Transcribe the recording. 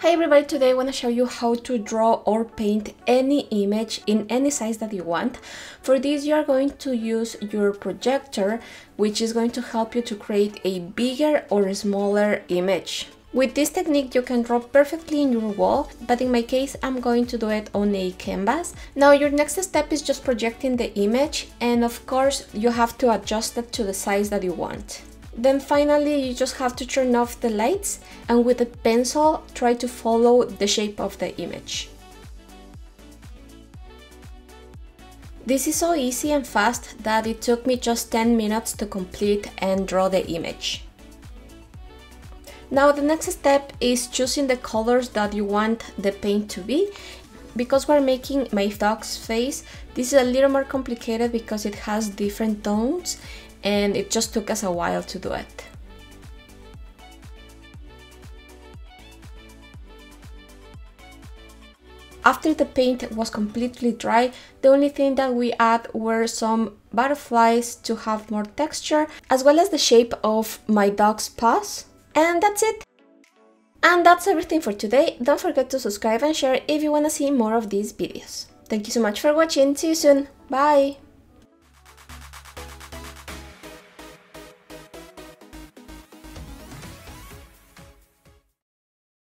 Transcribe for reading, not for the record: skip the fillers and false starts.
Hi everybody, today I want to show you how to draw or paint any image in any size that you want. For this you are going to use your projector, which is going to help you to create a bigger or smaller image. With this technique you can draw perfectly in your wall, but in my case I'm going to do it on a canvas. Now your next step is just projecting the image, and of course you have to adjust it to the size that you want. Then finally you just have to turn off the lights and with a pencil try to follow the shape of the image. This is so easy and fast that it took me just 10 minutes to complete and draw the image. Now the next step is choosing the colors that you want the paint to be. Because we're making my dog's face, this is a little more complicated because it has different tones and it just took us a while to do it. After the paint was completely dry, the only thing that we add were some butterflies to have more texture, as well as the shape of my dog's paws. And that's it! And that's everything for today. Don't forget to subscribe and share if you want to see more of these videos. Thank you so much for watching. See you soon. Bye!